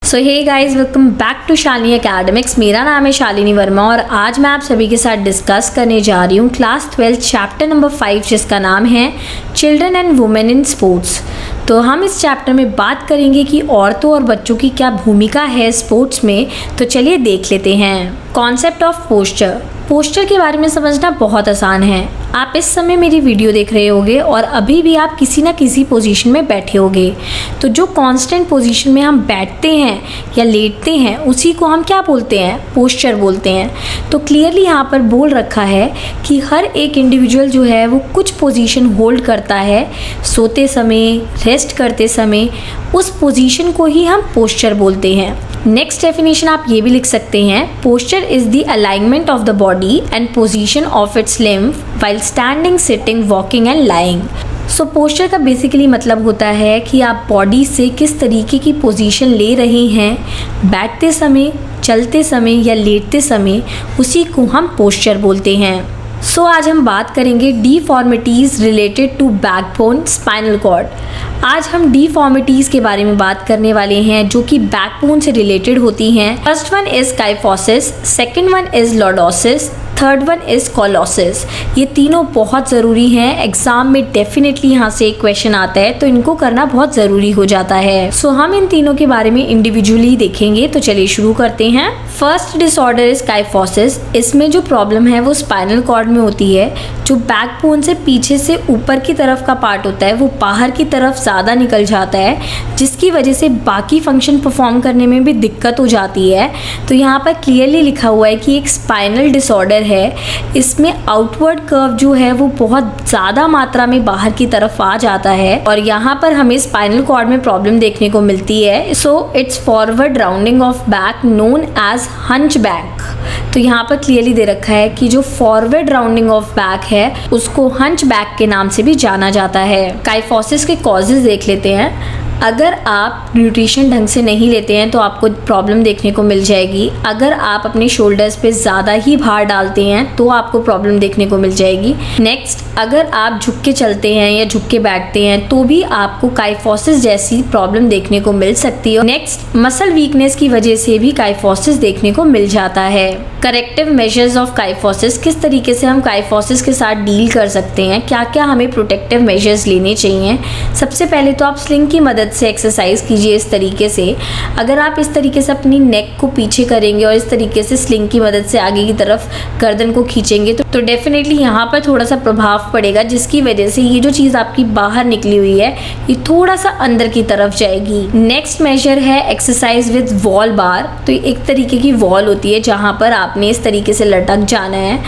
So hey guys, welcome back to Shalini academics. मेरा नाम है शालिनी वर्मा और आज मैं आप सभी के साथ डिस्कस करने जा रही हूँ क्लास 12 चैप्टर नंबर 5 जिसका नाम है children and women in sports. तो हम इस चैप्टर में बात करेंगे कि औरतों और बच्चों की क्या भूमिका है स्पोर्ट्स में। तो चलिए देख लेते हैं। कॉन्सेप्ट ऑफ पोस्चर के बारे में समझना बहुत आसान है। आप इस समय मेरी वीडियो देख रहे होंगे और अभी भी आप किसी ना किसी पोजीशन में बैठे होंगे। तो जो कांस्टेंट पोजीशन में हम बैठते हैं या लेटते हैं उसी को हम क्या बोलते हैं? पोस्चर बोलते हैं। तो क्लियरली यहाँ पर बोल रखा है कि हर एक इंडिविजुअल जो है वो कुछ पोजीशन होल्ड करता है। सोते समय, रेस्ट करते समय उस पोजीशन को ही हम पोस्चर बोलते हैं। नेक्स्ट डेफिनेशन आप ये भी लिख सकते हैं, posture is the alignment of the body and position of its limb while standing, sitting, walking and lying. So posture का बेसिकली मतलब होता है कि आप बॉडी से किस तरीके की पोजीशन ले रहे हैं बैठते समय, चलते समय या लेटते समय, उसी को हम पोस्चर बोलते हैं। सो आज हम बात करेंगे deformities related to backbone spinal cord. आज हम डिफॉर्मिटीज़ के बारे में बात करने वाले हैं जो कि बैकबोन से रिलेटेड होती हैं। First one is kyphosis, second one is lordosis, third one is scoliosis. ये तीनों बहुत ज़रूरी हैं। एग्जाम में डेफिनेटली यहाँ से एक क्वेश्चन आता है तो इनको करना बहुत ज़रूरी हो जाता है। सो हम इन तीनों के बारे में इंडिविजुअली देखेंगे। तो चलिए शुरू करते हैं। First disorder is kyphosis. इसमें जो प्रॉब्लम है वो स्पाइनल कॉर्ड में होती है। जो बैकबोन से पीछे से ऊपर की तरफ का पार्ट होता है वो बाहर की तरफ ज़्यादा निकल जाता है, जिसकी वजह से बाकी फंक्शन परफॉर्म करने में भी दिक्कत हो जाती है। तो यहाँ पर क्लियरली लिखा हुआ है कि एक स्पाइनल डिसऑर्डर है। इसमें आउटवर्ड कर्व जो है वो बहुत ज़्यादा मात्रा में बाहर की तरफ आ जाता है और यहाँ पर हमें स्पाइनल कॉर्ड में प्रॉब्लम देखने को मिलती है। So it's forward rounding of back known as hunchback. तो यहाँ पर क्लियरली दे रखा है कि जो फॉरवर्ड राउंडिंग ऑफ बैक है उसको हंच बैक के नाम से भी जाना जाता है। काइफोसिस के कॉजेज देख लेते हैं। अगर आप न्यूट्रिशन ढंग से नहीं लेते हैं तो आपको प्रॉब्लम देखने को मिल जाएगी। अगर आप अपने शोल्डर्स पे ज़्यादा ही भार डालते हैं तो आपको प्रॉब्लम देखने को मिल जाएगी। नेक्स्ट, अगर आप झुक के चलते हैं या झुक के बैठते हैं तो भी आपको काइफोसिस जैसी प्रॉब्लम देखने को मिल सकती है। नेक्स्ट, मसल वीकनेस की वजह से भी काइफोसिस देखने को मिल जाता है। करेक्टिव मेजर्स ऑफ काइफोसिस, किस तरीके से हम काइफोसिस के साथ डील कर सकते हैं, क्या क्या हमें प्रोटेक्टिव मेजर्स लेने चाहिए। सबसे पहले तो आप स्लिंग की मदद से एक्सरसाइज कीजिए। इस तरीके से अगर आप इस तरीके से अपनी नेक को पीछे करेंगे और इस तरीके से स्लिंग की मदद से आगे की तरफ गर्दन को खींचेंगे तो डेफिनेटली यहाँ पर थोड़ा सा प्रभाव पड़ेगा, जिसकी वजह से ये जो चीज़ आपकी बाहर निकली हुई है ये थोड़ा सा अंदर की तरफ जाएगी। नेक्स्ट मेजर है एक्सरसाइज विद वॉल बार। तो एक तरीके की वॉल होती है जहाँ पर आपने इस तरीके से लटक जाना है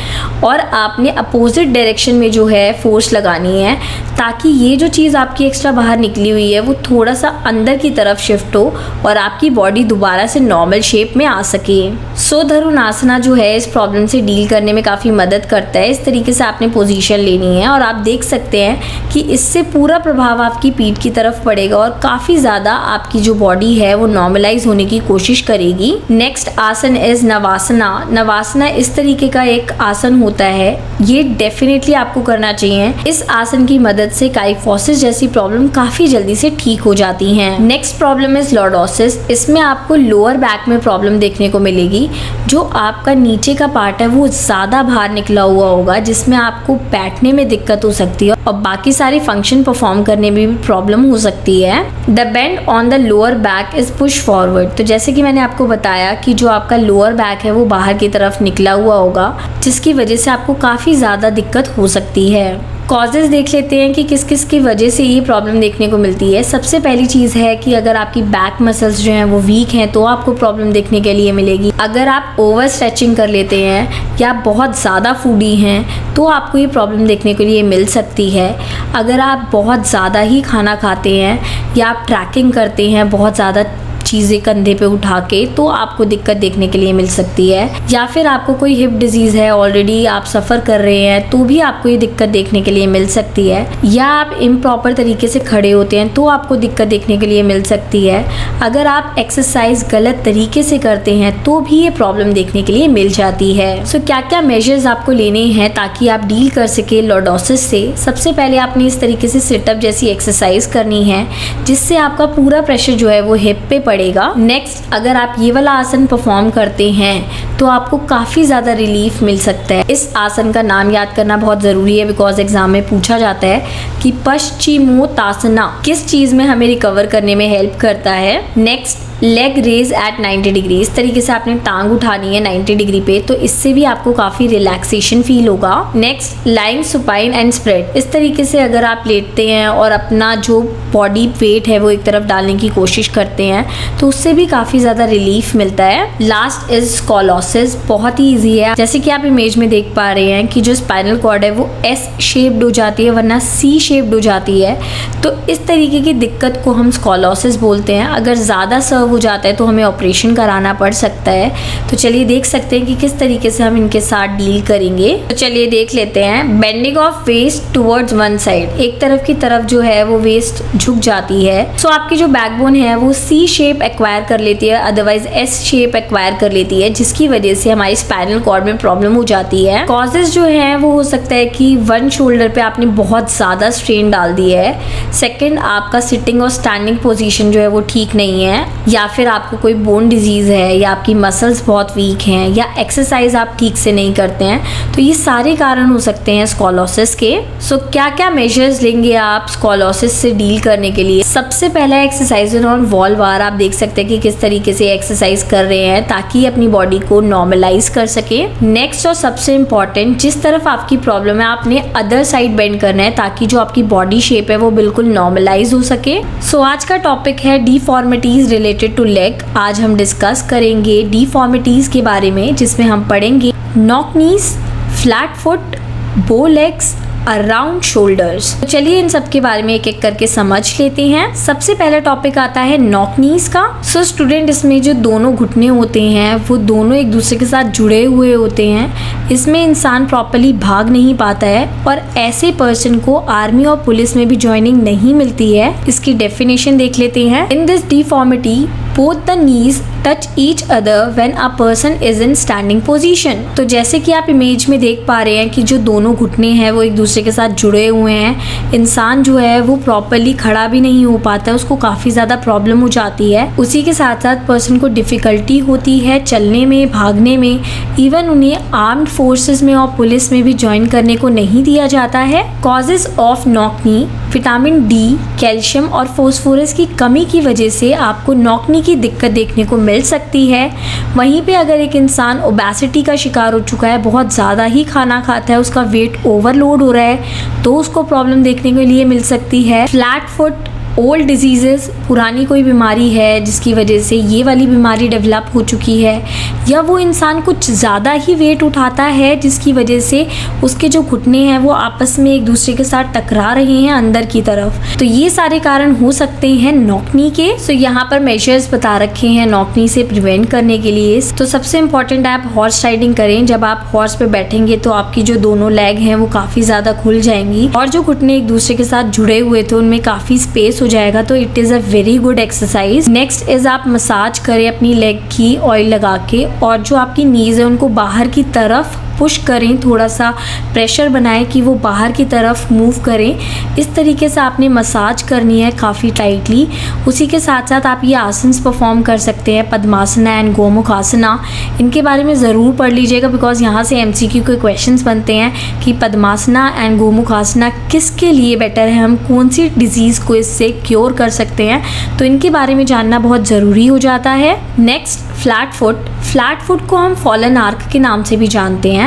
और आपने अपोजिट डायरेक्शन में जो है फोर्स लगानी है ताकि ये जो चीज़ आपकी एक्स्ट्रा बाहर निकली हुई है वो थोड़ा सा अंदर की तरफ शिफ्ट हो और आपकी बॉडी दोबारा से नॉर्मल शेप में आ सके। सो धनुरासना जो है इस प्रॉब्लम से डील करने में काफ़ी मदद करता है। इस तरीके से आपने पोजीशन लेनी है और आप देख सकते हैं कि इससे पूरा प्रभाव आपकी पीठ की तरफ पड़ेगा और काफ़ी ज़्यादा आपकी जो बॉडी है वो नॉर्मलाइज होने की कोशिश करेगी। नेक्स्ट आसन इज नवासना। नवासना इस तरीके का एक आसन होता है, ये डेफिनेटली आपको करना चाहिए। इस आसन की मदद से काइफोसिस जैसी प्रॉब्लम काफ़ी जल्दी से ठीक हो जाती हैं। Next problem is lordosis. इसमें आपको लोअर बैक में प्रॉब्लम देखने को मिलेगी। जो आपका नीचे का पार्ट है वो ज़्यादा बाहर निकला हुआ होगा, जिसमें आपको बैठने में दिक्कत हो सकती है और बाकी सारे फंक्शन परफॉर्म करने में भी प्रॉब्लम हो सकती है। The bend on the lower back is push forward. तो जैसे कि मैंने आपको बताया कि जो आपका लोअर बैक है वो बाहर की तरफ निकला हुआ होगा, जिसकी वजह से आपको काफ़ी ज़्यादा दिक्कत हो सकती है। कॉजेज़ देख लेते हैं कि किस किस की वजह से ये प्रॉब्लम देखने को मिलती है। सबसे पहली चीज़ है कि अगर आपकी बैक मसल्स जो हैं वो वीक हैं तो आपको प्रॉब्लम देखने के लिए मिलेगी। अगर आप ओवर स्ट्रेचिंग कर लेते हैं या बहुत ज़्यादा फूडी हैं तो आपको ये प्रॉब्लम देखने के लिए मिल सकती है। अगर आप बहुत ज़्यादा ही खाना खाते हैं या आप ट्रैकिंग करते हैं बहुत ज़्यादा चीज़ें कंधे पे उठा के तो आपको दिक्कत देखने के लिए मिल सकती है। या फिर आपको कोई हिप डिजीज़ है, ऑलरेडी आप सफ़र कर रहे हैं तो भी आपको ये दिक्कत देखने के लिए मिल सकती है। या आप इम्प्रॉपर तरीके से खड़े होते हैं तो आपको दिक्कत देखने के लिए मिल सकती है। अगर आप एक्सरसाइज गलत तरीके से करते हैं तो भी ये प्रॉब्लम देखने के लिए मिल जाती है। सो क्या क्या मेजर्स आपको लेने हैं ताकि आप डील कर सके लॉर्डोसिस से। सबसे पहले आपने इस तरीके से सिटअप जैसी एक्सरसाइज करनी है जिससे आपका पूरा प्रेशर जो है वो हिप पे पड़े पड़ेगा। नेक्स्ट, अगर आप ये वाला आसन परफॉर्म करते हैं तो आपको काफ़ी ज़्यादा रिलीफ मिल सकता है। इस आसन का नाम याद करना बहुत ज़रूरी है बिकॉज एग्जाम में पूछा जाता है कि पश्चिमोत्तासना किस चीज़ में हमें रिकवर करने में हेल्प करता है। Next, leg raise at 90 degree. इस तरीके से आपने टांग उठानी है 90 डिग्री पे, तो इससे भी आपको काफ़ी रिलैक्सेशन फील होगा। Next, lying supine and spread. इस तरीके से अगर आप लेटते हैं और अपना जो बॉडी वेट है वो एक तरफ डालने की कोशिश करते हैं तो उससे भी काफ़ी ज़्यादा रिलीफ मिलता है। Last is scoliosis. बहुत ही ईजी है, जैसे कि आप इमेज में देख पा रहे हैं कि जो स्पाइनल कॉर्ड है वो एस शेप्ड हो जाती है वरना सी शेप्ड हो जाती है। तो इस तरीके की दिक्कत को हम स्कोलोसिस बोलते हैं। अगर ज़्यादा सर्व हो जाता है तो हमें ऑपरेशन कराना पड़ सकता है। तो चलिए देख सकते हैं कि किस तरीके से हम इनके साथ डील करेंगे। तो चलिए देख लेते हैं। Bending of waist towards one side. एक तरफ की तरफ जो है वो वेस्ट झुक जाती है। सो आपकी जो बैकबोन है वो सी शेप एक्वायर कर लेती है, अदरवाइज एस शेप एक्वायर कर लेती है, जिसकी वजह से हमारी स्पाइनल कॉर्ड में प्रॉब्लम हो जाती है। कॉजेज जो है वो हो सकता है कि वन शोल्डर पे आपने बहुत ज़्यादा स्ट्रेन डाल दी है। सेकेंड, आपका सिटिंग और स्टैंडिंग पोजिशन जो है वो ठीक नहीं है, या फिर आपको कोई बोन डिजीज़ है, या आपकी मसल्स बहुत वीक हैं, या एक्सरसाइज आप ठीक से नहीं करते हैं। तो ये सारे कारण हो सकते हैं स्कोलोसिस के। सो क्या क्या मेजर्स लेंगे आप स्कोलोसिस से डील करने के लिए? सबसे पहला एक्सरसाइज ऑन वॉल बार। आप देख सकते हैं कि किस तरीके से एक्सरसाइज कर रहे हैं ताकि अपनी बॉडी को नॉर्मलाइज कर सके। नेक्स्ट और सबसे इम्पॉर्टेंट, जिस तरफ आपकी प्रॉब्लम है आपने अदर साइड बेंड करना है ताकि जो आपकी बॉडी शेप है वो बिल्कुल नॉर्मलाइज हो सके। सो आज का टॉपिक है डिफॉर्मिटीज रिलेटेड टू लेग। आज हम डिस्कस करेंगे डिफॉर्मिटीज के बारे में, जिसमें हम पढ़ेंगे नॉक नीज, फ्लैट फुट, बो लेग्स, अराउंड शोल्डर्स। तो चलिए इन सब के बारे में एक एक करके समझ लेते हैं। सबसे पहला टॉपिक आता है नॉक नीज का। सो स्टूडेंट, इसमें जो दोनों घुटने होते हैं वो दोनों एक दूसरे के साथ जुड़े हुए होते हैं। इसमें इंसान प्रॉपर्ली भाग नहीं पाता है और ऐसे पर्सन को आर्मी और पुलिस में भी ज्वाइनिंग नहीं मिलती है। इसकी डेफिनेशन देख लेते हैं। In this deformity both the knees touch each other when a person is in standing position। तो जैसे कि आप इमेज में देख पा रहे हैं कि जो दोनों घुटने हैं वो एक दूसरे के साथ जुड़े हुए हैं। इंसान जो है वो प्रॉपर्ली खड़ा भी नहीं हो पाता है, उसको काफ़ी ज़्यादा प्रॉब्लम हो जाती है। उसी के साथ साथ पर्सन को डिफ़िकल्टी होती है चलने में, भागने में। इवन उन्हें आर्म्ड फोर्सेस में और पुलिस में भी ज्वाइन करने को नहीं दिया जाता है। Causes of knock knee: vitamin D, calcium और फॉस्फोरस की कमी की वजह से आपको नॉक नी की दिक्कत देखने को मिल सकती है। वहीं पे अगर एक इंसान ओबेसिटी का शिकार हो चुका है, बहुत ज़्यादा ही खाना खाता है, उसका वेट ओवरलोड हो रहा है, तो उसको प्रॉब्लम देखने के लिए मिल सकती है। फ्लैट फुट: ओल्ड डिजीज़ेस, पुरानी कोई बीमारी है जिसकी वजह से ये वाली बीमारी डेवलप हो चुकी है, या वो इंसान कुछ ज़्यादा ही वेट उठाता है जिसकी वजह से उसके जो घुटने हैं वो आपस में एक दूसरे के साथ टकरा रहे हैं अंदर की तरफ। तो ये सारे कारण हो सकते हैं नॉक नी के। सो यहाँ पर मेजर्स बता रखे हैं नॉक नी से प्रिवेंट करने के लिए। तो सबसे इम्पॉर्टेंट है आप हॉर्स राइडिंग करें। जब आप हॉर्स पे बैठेंगे तो आपकी जो दोनों लेग हैं वो काफ़ी ज़्यादा खुल जाएंगी और जो घुटने एक दूसरे के साथ जुड़े हुए थे उनमें काफ़ी स्पेस जाएगा। तो it is a very good exercise. Next is आप मसाज करें अपनी लेग की ऑयल लगा के, और जो आपकी नीज है उनको बाहर की तरफ पुश करें, थोड़ा सा प्रेशर बनाएं कि वो बाहर की तरफ मूव करें। इस तरीके से आपने मसाज करनी है काफ़ी टाइटली। उसी के साथ साथ आप ये आसन्स परफॉर्म कर सकते हैं, पद्मासना एंड गोमुखासना। इनके बारे में ज़रूर पढ़ लीजिएगा बिकॉज यहाँ से MCQ के क्वेश्चंस बनते हैं कि पद्मासना एंड गोमुखासना किसके लिए बेटर है, हम कौन सी डिजीज़ को इससे क्योर कर सकते हैं। तो इनके बारे में जानना बहुत ज़रूरी हो जाता है। Next, flat foot. Flat foot को हम फॉलन आर्क के नाम से भी जानते हैं।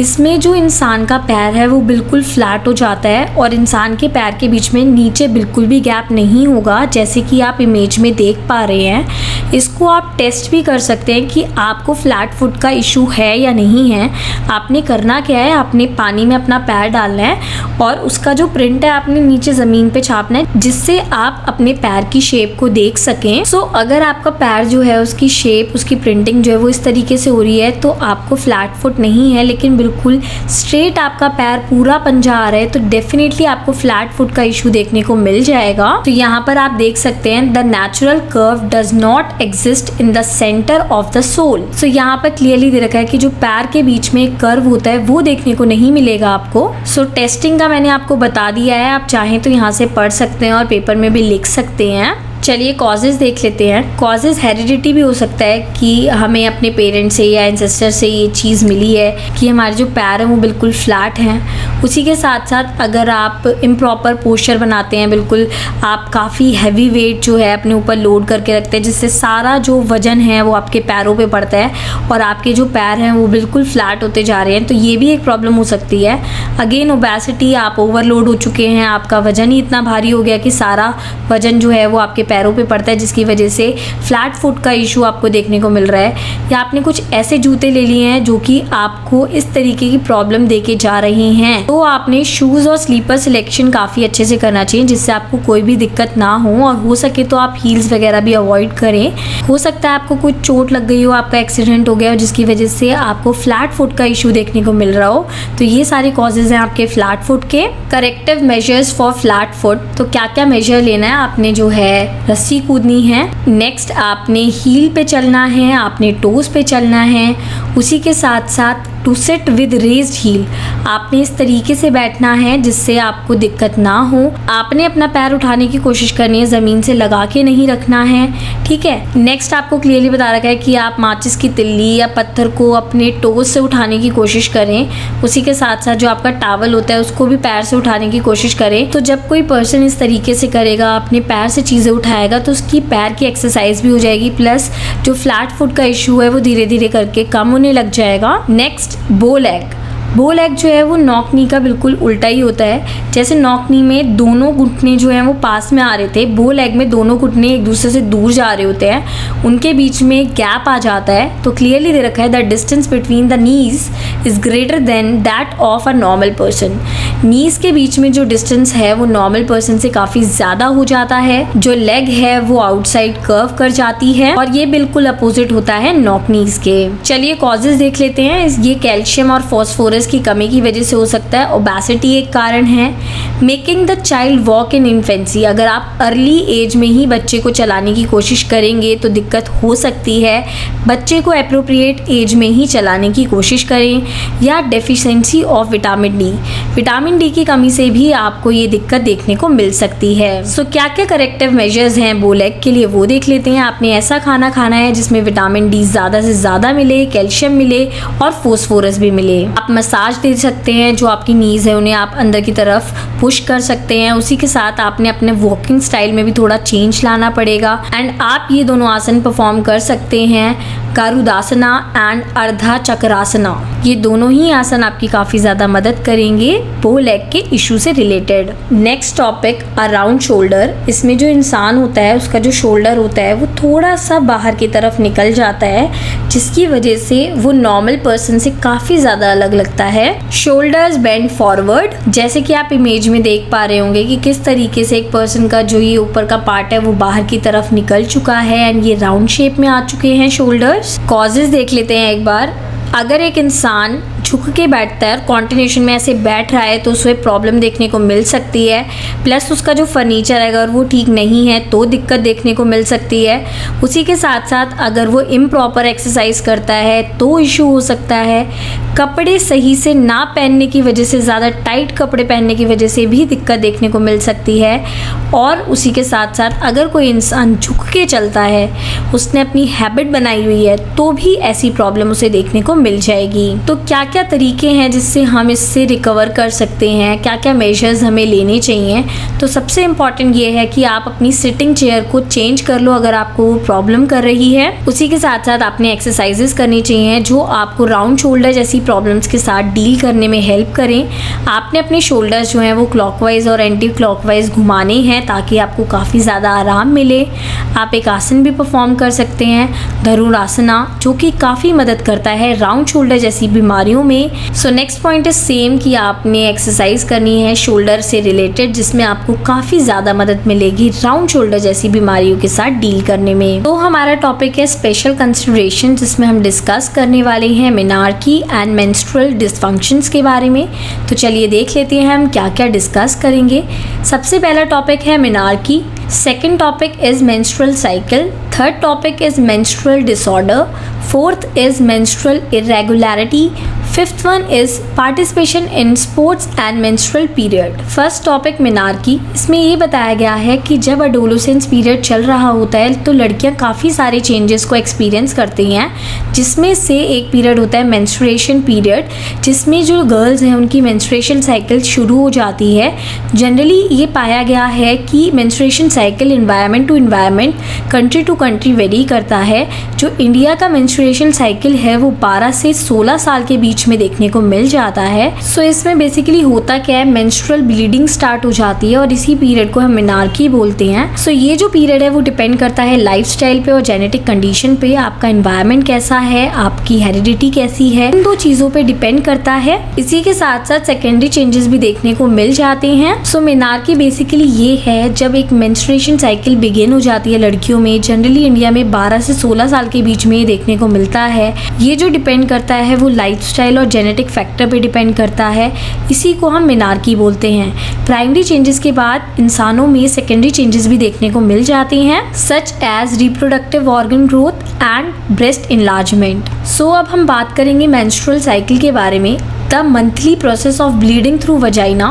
इसमें जो इंसान का पैर है वो बिल्कुल फ्लैट हो जाता है और इंसान के पैर के बीच में नीचे बिल्कुल भी गैप नहीं होगा, जैसे कि आप इमेज में देख पा रहे हैं। इसको आप टेस्ट भी कर सकते हैं कि आपको फ्लैट फुट का इशू है या नहीं है। आपने करना क्या है, आपने पानी में अपना पैर डालना है और उसका जो प्रिंट है आपने नीचे ज़मीन पे छापना है, जिससे आप अपने पैर की शेप को देख सकें। सो अगर आपका पैर जो है उसकी शेप, उसकी प्रिंटिंग जो है वो इस तरीके से हो रही है तो आपको फ्लैट फुट नहीं है, लेकिन बिल्कुल स्ट्रेट आपका पैर पूरा पंजा आ रहा है, तो डेफिनेटली आपको फ्लैट फुट का इशू देखने को मिल जाएगा। तो यहाँ पर आप देख सकते हैं the natural curve does not exist in the centre of the sole. So यहाँ पर क्लियरली दे रखा है कि जो पैर के बीच में एक कर्व होता है वो देखने को नहीं मिलेगा आपको। सो टेस्टिंग का मैंने आपको बता दिया है, आप चाहें तो यहाँ से पढ़ सकते हैं और पेपर में भी लिख सकते हैं। चलिए कॉजेज़ देख लेते हैं। कॉजेज़ हेरिडिटी भी हो सकता है कि हमें अपने पेरेंट्स से या एंसेस्टर से ये चीज़ मिली है कि हमारे जो पैर हैं वो बिल्कुल फ्लैट हैं। उसी के साथ साथ अगर आप इम्प्रॉपर पोस्चर बनाते हैं, बिल्कुल आप काफ़ी हैवी वेट जो है अपने ऊपर लोड करके रखते हैं, जिससे सारा जो वज़न है वो आपके पैरों पे पड़ता है और आपके जो पैर हैं वो बिल्कुल फ्लैट होते जा रहे हैं, तो ये भी एक प्रॉब्लम हो सकती है। अगेन ओबेसिटी, आप ओवरलोड हो चुके हैं, आपका वज़न ही इतना भारी हो गया कि सारा वज़न जो है वो आपके पैरों पे पड़ता है, जिसकी वजह से फ्लैट फुट का इशू आपको देखने को मिल रहा है। या आपने कुछ ऐसे जूते ले लिए हैं जो कि आपको इस तरीके की प्रॉब्लम देके जा रहे हैं, तो आपने शूज़ और स्लीपर सिलेक्शन काफ़ी अच्छे से करना चाहिए, जिससे आपको कोई भी दिक्कत ना हो। और हो सके तो आप हील्स वगैरह भी अवॉइड करें। हो सकता है आपको कुछ चोट लग गई हो, आपका एक्सीडेंट हो गया हो, जिसकी वजह से आपको फ्लैट फुट का इशू देखने को मिल रहा हो। तो ये सारे कॉजेज़ हैं आपके फ्लैट फुट के। Corrective measures for flat foot, तो क्या क्या मेजर लेना है? आपने जो है रस्सी कूदनी है, नेक्स्ट आपने हील पे चलना है, आपने टोज पे चलना है। उसी के साथ साथ to sit with raised heel, आपने इस तरीके से बैठना है जिससे आपको दिक्कत ना हो। आपने अपना पैर उठाने की कोशिश करनी है, ज़मीन से लगा के नहीं रखना है, ठीक है। नेक्स्ट आपको क्लियरली बता रखा है कि आप माचिस की तिल्ली या पत्थर को अपने टोज से उठाने की कोशिश करें। उसी के साथ साथ जो आपका टावल होता है उसको भी पैर से उठाने की कोशिश करें। तो जब कोई पर्सन इस तरीके से करेगा, अपने पैर से चीज़ें उठाएगा, तो उसकी पैर की एक्सरसाइज भी हो जाएगी, प्लस जो फ्लैट फुट का इशू है वो धीरे धीरे करके कम होने लग जाएगा। नेक्स्ट बो लेग। बो लेग जो है वो नॉक नी का बिल्कुल उल्टा ही होता है। जैसे नॉक नी में दोनों घुटने जो हैं वो पास में आ रहे थे, बो लेग में दोनों घुटने एक दूसरे से दूर जा रहे होते हैं, उनके बीच में गैप आ जाता है। तो क्लियरली दे रखा है the distance between the knees is greater than that of a normal person. Knees के बीच में जो डिस्टेंस है वो नॉर्मल पर्सन से काफ़ी ज़्यादा हो जाता है। जो लेग है वो आउटसाइड कर्व कर जाती है और ये बिल्कुल अपोजिट होता है नॉक नीज के। चलिए कॉजेज देख लेते हैं। ये कैल्शियम और फॉस्फोरस की कमी की वजह से हो सकता है। ओबेसिटी एक कारण है। Making the child walk in infancy, अगर आप अर्ली एज में ही बच्चे को चलाने की कोशिश करेंगे तो दिक्कत हो सकती है। बच्चे को अप्रोप्रिएट एज में ही चलाने की कोशिश करें। या deficiency of vitamin D, vitamin D की कमी से भी आपको ये दिक्कत देखने को मिल सकती है। सो क्या क्या करेक्टिव मेजर्स हैं बो लेग के लिए वो देख लेते हैं। आपने ऐसा खाना खाना है जिसमें विटामिन डी ज़्यादा से ज़्यादा मिले, कैल्शियम मिले और फॉस्फोरस भी मिले। आप मसाज दे सकते हैं, जो आपकी नीज है उन्हें आप अंदर की तरफ पुश कर सकते हैं। उसी के साथ आपने अपने वॉकिंग स्टाइल में भी थोड़ा चेंज लाना पड़ेगा। एंड आप ये दोनों आसन परफॉर्म कर सकते हैं, गारुदासना एंड अर्धा चक्रासना। ये दोनों ही आसन आपकी काफ़ी ज़्यादा मदद करेंगे बो लेग के इशू से related. Next topic around shoulder. इसमें जो इंसान होता है उसका जो शोल्डर होता है वो थोड़ा सा बाहर की तरफ निकल जाता है, जिसकी वजह से वो नॉर्मल पर्सन से काफ़ी ज़्यादा अलग लगता है। शोल्डर्स बेंड फॉरवर्ड, जैसे कि आप इमेज में देख पा रहे होंगे कि किस तरीके से एक पर्सन का जो ये ऊपर का पार्ट है वो बाहर की तरफ निकल चुका है एंड ये राउंड शेप में आ चुके हैं शोल्डर्स। कॉजेज देख लेते हैं एक बार। अगर एक इंसान झुक के बैठता है और कॉन्टिन्यूशन में ऐसे बैठ रहा है तो उसे प्रॉब्लम देखने को मिल सकती है। प्लस उसका जो फर्नीचर है अगर वो ठीक नहीं है तो दिक्कत देखने को मिल सकती है। उसी के साथ साथ अगर वो इम्प्रॉपर एक्सरसाइज करता है तो इशू हो सकता है। कपड़े सही से ना पहनने की वजह से, ज़्यादा टाइट कपड़े पहनने की वजह से भी दिक्कत देखने को मिल सकती है। और उसी के साथ साथ अगर कोई इंसान झुक के चलता है, उसने अपनी हैबिट बनाई हुई है, तो भी ऐसी प्रॉब्लम उसे देखने को मिल जाएगी। तो क्या क्या तरीके हैं जिससे हम इससे रिकवर कर सकते हैं, क्या क्या मेजर्स हमें लेने चाहिए? तो सबसे इम्पॉर्टेंट ये है कि आप अपनी सिटिंग चेयर को चेंज कर लो अगर आपको वो प्रॉब्लम कर रही है। उसी के साथ साथ आपने एक्सरसाइजेस करनी चाहिए जो आपको राउंड शोल्डर जैसी प्रॉब्लम्स के साथ डील करने में हेल्प करें। आपने अपने शोल्डर्स जो हैं वो क्लॉकवाइज और एंटी क्लॉकवाइज घुमाने हैं ताकि आपको काफ़ी ज़्यादा आराम मिले। आप एक आसन भी परफॉर्म कर सकते हैं, धनुरासना, जो कि काफ़ी मदद करता है राउंड शोल्डर जैसी बीमारियों में। So next point is same कि आपने एक्सरसाइज करनी है शोल्डर से रिलेटेड, जिसमें आपको काफ़ी ज़्यादा मदद मिलेगी राउंड शोल्डर जैसी बीमारियों के साथ डील करने में। तो हमारा टॉपिक है स्पेशल कंसिडरेशन, जिसमें हम डिस्कस करने वाले हैं मेनार्की एंड मेंस्ट्रुअल डिसफंक्शंस के बारे में। तो चलिए देख लेते हैं हम क्या क्या डिस्कस करेंगे। सबसे पहला टॉपिक है menarche, second topic is menstrual cycle, third topic is menstrual disorder, fourth is menstrual irregularity, fifth one is participation in sports and menstrual period. First topic menarche. इसमें ये बताया गया है कि जब एडोलेसेंस पीरियड चल रहा होता है तो लड़कियां काफ़ी सारे चेंजेस को एक्सपीरियंस करती हैं, जिसमें से एक पीरियड होता है मेंस्ट्रुएशन पीरियड, जिसमें जो गर्ल्स हैं उनकी मेंस्ट्रुएशन साइकिल शुरू हो जाती है। जनरली ये पाया गया है कि menstruation cycle environment to environment, country to country vary करता है। जो इंडिया का मेंस्ट्रुएशन साइकिल है वो 12 से 16 साल के बीच में देखने को मिल जाता है। सो इसमें बेसिकली होता क्या है, मेंस्ट्रुअल ब्लीडिंग स्टार्ट हो जाती है और इसी पीरियड को हम मेनार्की बोलते हैं। सो ये जो पीरियड है वो डिपेंड करता है लाइफस्टाइल पे और जेनेटिक कंडीशन पे, आपका एनवायरनमेंट कैसा है, आपकी हेरिडिटी कैसी है, इन दो चीजों पे डिपेंड करता है। इसी के साथ साथ सेकेंडरी चेंजेस भी देखने को मिल जाते हैं। सो मेनार्की बेसिकली ये है जब एक मेंस्ट्रुएशन साइकिल बिगिन हो जाती है लड़कियों में। जनरली इंडिया में 12 से 16 साल के बीच में ये देखने को मिलता है। ये जो डिपेंड करता है वो लाइफस्टाइल और जेनेटिक फैक्टर पे डिपेंड करता है। इसी को हम मेनार्की बोलते हैं। प्राइमरी चेंजेस के बाद इंसानों में सेकेंडरी चेंजेस भी देखने को मिल जाती हैं, such as reproductive organ growth and breast enlargement. So अब हम बात करेंगे मेंस्ट्रुअल साइकिल के बारे में। The monthly process of bleeding through vagina.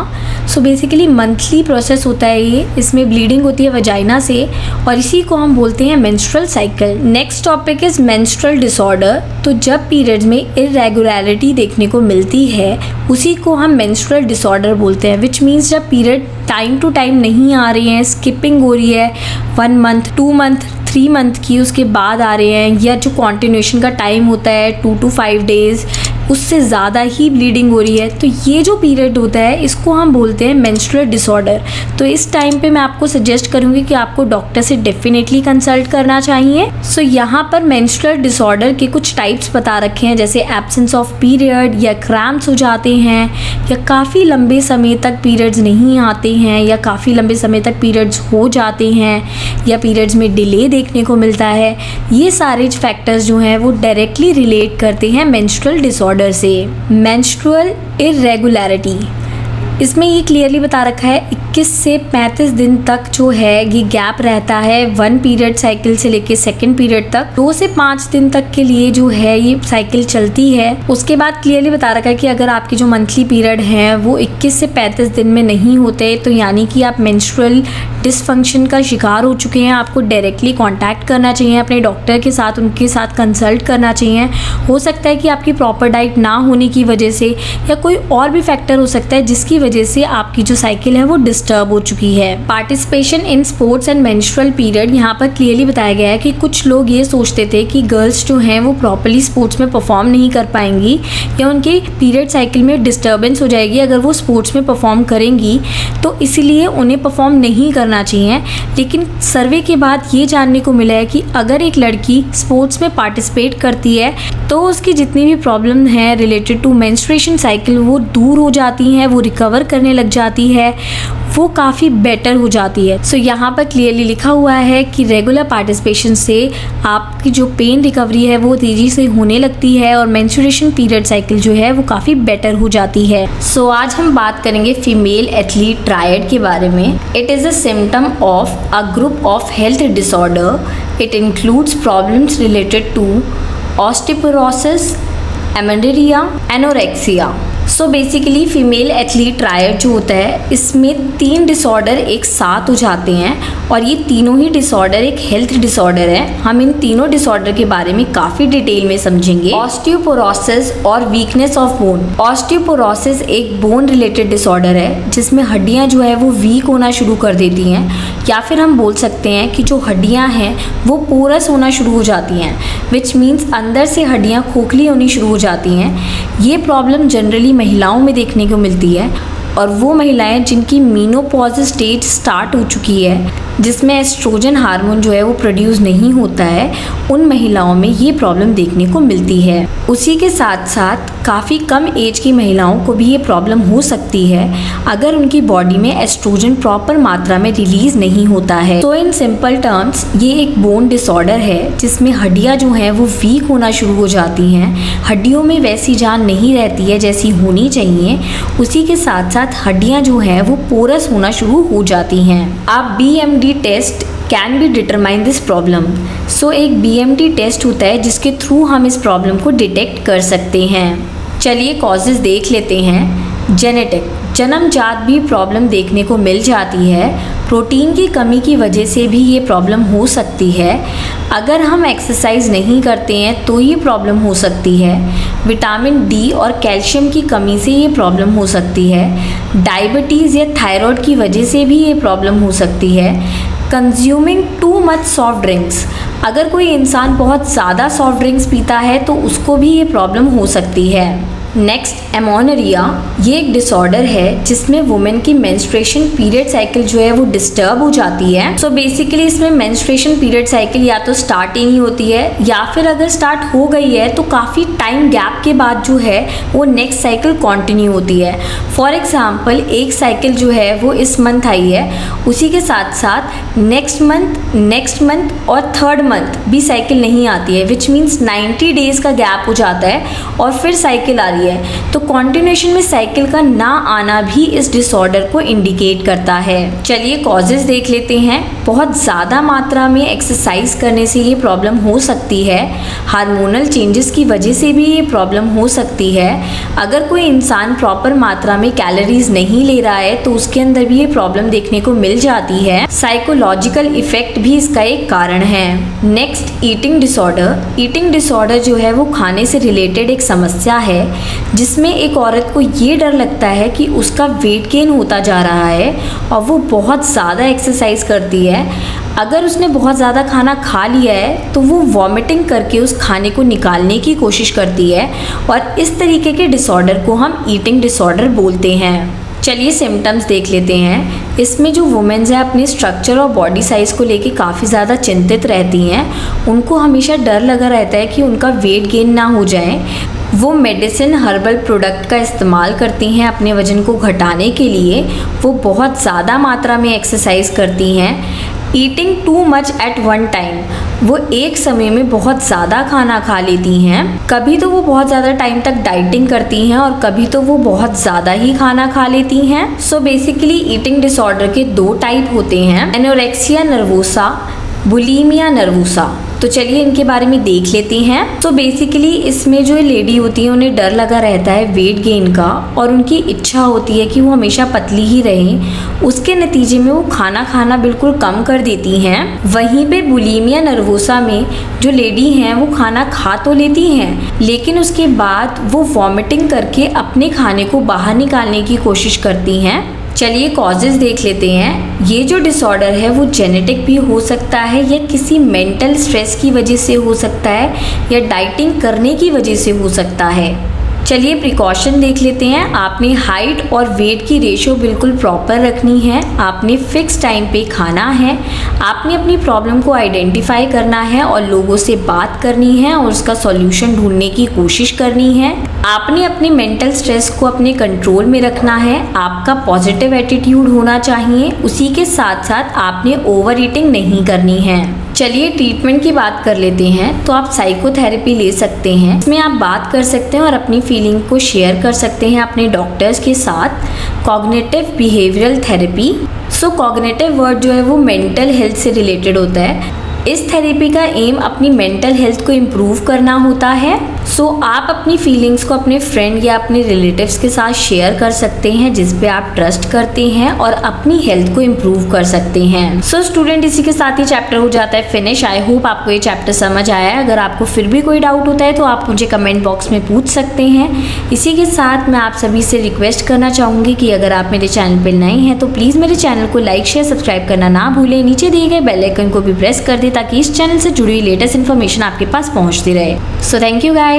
So basically monthly process होता है ये, इसमें ब्लीडिंग होती है वजाइना से और इसी को हम बोलते हैं menstrual cycle. Next topic is menstrual disorder. तो जब पीरियड्स में इरेगुलरिटी देखने को मिलती है उसी को हम मेंस्ट्रुअल डिसऑर्डर बोलते हैं, विच मीन्स जब पीरियड टाइम टू टाइम नहीं आ रही हैं, स्किपिंग हो रही है 1 मंथ 2 मंथ 3 मंथ की, उसके बाद आ रहे हैं, या जो कॉन्टिन्यूशन का टाइम होता है 2 to 5 डेज उससे ज़्यादा ही ब्लीडिंग हो रही है, तो ये जो पीरियड होता है इसको हम बोलते हैं मेंस्ट्रुअल डिसऑर्डर। तो इस टाइम पे मैं आपको सजेस्ट करूँगी कि आपको डॉक्टर से डेफिनेटली कंसल्ट करना चाहिए। सो यहाँ पर मेंस्ट्रुअल डिसऑर्डर के कुछ टाइप्स बता रखे हैं, जैसे एब्सेंस ऑफ पीरियड, या क्रैम्प्स हो जाते हैं, या काफ़ी लंबे समय तक पीरियड्स नहीं आते हैं, या काफ़ी लंबे समय तक पीरियड्स हो जाते हैं, या पीरियड्स में डिले देखने को मिलता है। ये सारे फैक्टर्स जो हैं वो डायरेक्टली रिलेट करते हैं मेंस्ट्रुअल डिसऑर्डर से। मेंस्ट्रुअल इरेगुलरिटी, इसमें ये क्लियरली बता रखा है 21 से 35 दिन तक जो है ये गैप रहता है 1 पीरियड साइकिल से लेके 2nd पीरियड तक। 2 से 5 दिन तक के लिए जो है ये साइकिल चलती है। उसके बाद क्लियरली बता रखा है कि अगर आपके जो मंथली पीरियड हैं वो 21 से 35 दिन में नहीं होते तो यानी कि आप मेंस्ट्रुअल डिसफंक्शन का शिकार हो चुके हैं। आपको डायरेक्टली कांटेक्ट करना चाहिए अपने डॉक्टर के साथ, उनके साथ कंसल्ट करना चाहिए। हो सकता है कि आपकी प्रॉपर डाइट ना होने की वजह से या कोई और भी फैक्टर हो सकता है जिसकी वजह से आपकी जो साइकिल है वो डिस्टर्ब हो चुकी है। Participation in sports and menstrual period, यहाँ पर क्लियरली बताया गया है कि कुछ लोग ये सोचते थे कि गर्ल्स जो हैं वो प्रॉपर्ली स्पोर्ट्स में परफॉर्म नहीं कर पाएंगी या उनकी पीरियड साइकिल में डिस्टर्बेंस हो जाएगी अगर वो स्पोर्ट्स में परफॉर्म करेंगी, तो इसलिए उन्हें परफॉर्म नहीं करना चाहिए। लेकिन सर्वे के बाद ये जानने को मिला है कि अगर एक लड़की स्पोर्ट्स में पार्टिसिपेट करती है तो उसकी जितनी भी प्रॉब्लम है रिलेटेड टू मेंस्ट्रुएशन साइकिल वो दूर हो जाती हैं, वो रिकवर करने लग जाती है, वो काफ़ी बेटर हो जाती है। सो यहाँ पर क्लियरली लिखा हुआ है कि रेगुलर पार्टिसिपेशन से आपकी जो पेन रिकवरी है वो तेज़ी से होने लगती है और मेंस्ट्रुएशन पीरियड साइकिल जो है वो काफ़ी बेटर हो जाती है। सो आज हम बात करेंगे फीमेल एथलीट ट्रायड के बारे में। It is a symptom of a group of health disorder. It includes problems related to osteoporosis, amenorrhoea, anorexia. So basically female athlete triad जो होता है इसमें 3 डिसऑर्डर एक साथ हो जाते हैं और ये तीनों ही डिसऑर्डर एक हेल्थ डिसऑर्डर है। हम इन तीनों डिसऑर्डर के बारे में काफ़ी डिटेल में समझेंगे। ऑस्टियोपोरोसिस और वीकनेस ऑफ बोन। ऑस्टियोपोरोसिस एक बोन रिलेटेड डिसऑर्डर है जिसमें हड्डियां जो है वो वीक होना शुरू कर देती हैं, या फिर हम बोल सकते हैं कि जो हड्डियां हैं वो पोरस होना शुरू हो जाती हैं, विच मीन्स अंदर से हड्डियां खोखली होनी शुरू हो जाती हैं। ये प्रॉब्लम जनरली महिलाओं में देखने को मिलती है और वो महिलाएं जिनकी मीनोपॉज स्टेज स्टार्ट हो चुकी है जिसमें एस्ट्रोजन हार्मोन जो है वो प्रोड्यूस नहीं होता है, उन महिलाओं में ये प्रॉब्लम देखने को मिलती है। उसी के साथ साथ काफ़ी कम एज की महिलाओं को भी ये प्रॉब्लम हो सकती है अगर उनकी बॉडी में एस्ट्रोजन प्रॉपर मात्रा में रिलीज नहीं होता है। तो इन सिंपल टर्म्स ये एक बोन डिसऑर्डर है जिसमें हड्डियाँ जो हैं वो वीक होना शुरू हो जाती हैं, हड्डियों में वैसी जान नहीं रहती है जैसी होनी चाहिए। उसी के साथ साथ हड्डियाँ जो हैं वो पोरस होना शुरू हो जाती हैं। आप BMD test can be determine this problem. So एक BMD टेस्ट होता है जिसके थ्रू हम इस प्रॉब्लम को डिटेक्ट कर सकते हैं। चलिए कॉजेज देख लेते हैं। जेनेटिक, जन्मजात भी प्रॉब्लम देखने को मिल जाती है। प्रोटीन की कमी की वजह से भी ये प्रॉब्लम हो सकती है। अगर हम एक्सरसाइज नहीं करते हैं तो ये प्रॉब्लम हो सकती है। विटामिन डी और कैल्शियम की कमी से ये प्रॉब्लम हो सकती है। डायबिटीज़ या थायराइड की वजह से भी ये प्रॉब्लम हो सकती है। Consuming too much soft drinks, अगर कोई इंसान बहुत ज़्यादा सॉफ्ट ड्रिंक्स पीता है तो उसको भी ये प्रॉब्लम हो सकती है। नेक्स्ट, एमोनरिया, ये एक डिसऑर्डर है जिसमें वुमेन की मेंस्ट्रुएशन पीरियड साइकिल जो है वो डिस्टर्ब हो जाती है। सो बेसिकली इसमें मेंस्ट्रुएशन पीरियड साइकिल या तो स्टार्ट ही नहीं होती है या फिर अगर स्टार्ट हो गई है तो काफ़ी टाइम गैप के बाद जो है वो नेक्स्ट साइकिल कंटिन्यू होती है। फॉर एग्जांपल एक साइकिल जो है वो इस मंथ आई है, उसी के साथ साथ नेक्स्ट मंथ और थर्ड मंथ भी साइकिल नहीं आती है, विच मीन्स 90 डेज़ का गैप हो जाता है और फिर साइकिल आ रही है। तो कॉन्टिन्यूएशन में साइकिल का ना आना भी इस डिसऑर्डर को इंडिकेट करता है। चलिए कॉजेज देख लेते हैं। बहुत ज़्यादा मात्रा में एक्सरसाइज करने से ये प्रॉब्लम हो सकती है। हार्मोनल चेंजेस की वजह से भी ये प्रॉब्लम हो सकती है। अगर कोई इंसान प्रॉपर मात्रा में कैलोरीज नहीं ले रहा है तो उसके अंदर भी ये प्रॉब्लम देखने को मिल जाती है। साइकोलॉजिकल इफेक्ट भी इसका एक कारण है। Next, eating disorder. Eating disorder जो है वो खाने से रिलेटेड एक समस्या है जिसमें एक औरत को ये डर लगता है कि उसका वेट गेन होता जा रहा है और वो बहुत ज़्यादा एक्सरसाइज करती है। अगर उसने बहुत ज़्यादा खाना खा लिया है तो वो वॉमिटिंग करके उस खाने को निकालने की कोशिश करती है और इस तरीके के डिसऑर्डर को हम ईटिंग डिसऑर्डर बोलते हैं। चलिए सिम्टम्स देख लेते हैं। इसमें जो वुमेन्स हैं अपने स्ट्रक्चर और बॉडी साइज़ को लेके काफ़ी ज़्यादा चिंतित रहती हैं। उनको हमेशा डर लगा रहता है कि उनका वेट गेन ना हो जाए। वो मेडिसिन, हर्बल प्रोडक्ट का इस्तेमाल करती हैं अपने वज़न को घटाने के लिए। वो बहुत ज़्यादा मात्रा में एक्सरसाइज करती हैं। Eating too much at one time, वो एक समय में बहुत ज़्यादा खाना खा लेती हैं। कभी तो वो बहुत ज़्यादा टाइम तक डाइटिंग करती हैं और कभी तो वो बहुत ज़्यादा ही खाना खा लेती हैं। सो बेसिकली ईटिंग डिसऑर्डर के दो टाइप होते हैं, एनोरेक्सिया नर्वोसा, बुलिमिया नर्वोसा। तो चलिए इनके बारे में देख लेते हैं। तो बेसिकली इसमें जो लेडी होती है उन्हें डर लगा रहता है वेट गेन का और उनकी इच्छा होती है कि वो हमेशा पतली ही रहें। उसके नतीजे में वो खाना खाना बिल्कुल कम कर देती हैं। वहीं पे बुलिमिया नर्वोसा में जो लेडी हैं वो खाना खा तो लेती हैं लेकिन उसके बाद वो वॉमिटिंग करके अपने खाने को बाहर निकालने की कोशिश करती हैं। चलिए कॉजेज देख लेते हैं। ये जो डिसऑर्डर है वो जेनेटिक भी हो सकता है या किसी मेंटल स्ट्रेस की वजह से हो सकता है या डाइटिंग करने की वजह से हो सकता है। चलिए प्रिकॉशन देख लेते हैं। आपने हाइट और वेट की रेशियो बिल्कुल प्रॉपर रखनी है। आपने फिक्स टाइम पे खाना है। आपने अपनी प्रॉब्लम को आइडेंटिफाई करना है और लोगों से बात करनी है और उसका सॉल्यूशन ढूंढने की कोशिश करनी है। आपने अपने मेंटल स्ट्रेस को अपने कंट्रोल में रखना है। आपका पॉजिटिव एटीट्यूड होना चाहिए। उसी के साथ साथ आपने ओवर ईटिंग नहीं करनी है। चलिए ट्रीटमेंट की बात कर लेते हैं। तो आप साइकोथेरेपी ले सकते हैं। इसमें आप बात कर सकते हैं और अपनी फीलिंग को शेयर कर सकते हैं अपने डॉक्टर्स के साथ। कॉग्निटिव बिहेवियरल थेरेपी, सो कॉग्निटिव वर्ड जो है वो मेंटल हेल्थ से रिलेटेड होता है। इस थेरेपी का एम अपनी मेंटल हेल्थ को इम्प्रूव करना होता है। सो आप अपनी फीलिंग्स को अपने फ्रेंड या अपने रिलेटिव्स के साथ शेयर कर सकते हैं जिस पे आप ट्रस्ट करते हैं और अपनी हेल्थ को इम्प्रूव कर सकते हैं। सो स्टूडेंट, इसी के साथ ही चैप्टर हो जाता है फिनिश। आई होप आपको ये चैप्टर समझ आया है। अगर आपको फिर भी कोई डाउट होता है तो आप मुझे कमेंट बॉक्स में पूछ सकते हैं। इसी के साथ मैं आप सभी से रिक्वेस्ट करना चाहूँगी कि अगर आप मेरे चैनल पर नए हैं तो प्लीज़ मेरे चैनल को लाइक, शेयर, सब्सक्राइब करना ना भूलें। नीचे दिए गए बेल आइकन को भी प्रेस कर दें ताकि इस चैनल से जुड़ी हुई लेटेस्ट इन्फॉर्मेशन आपके पास पहुंचती रहे। So thank you guys.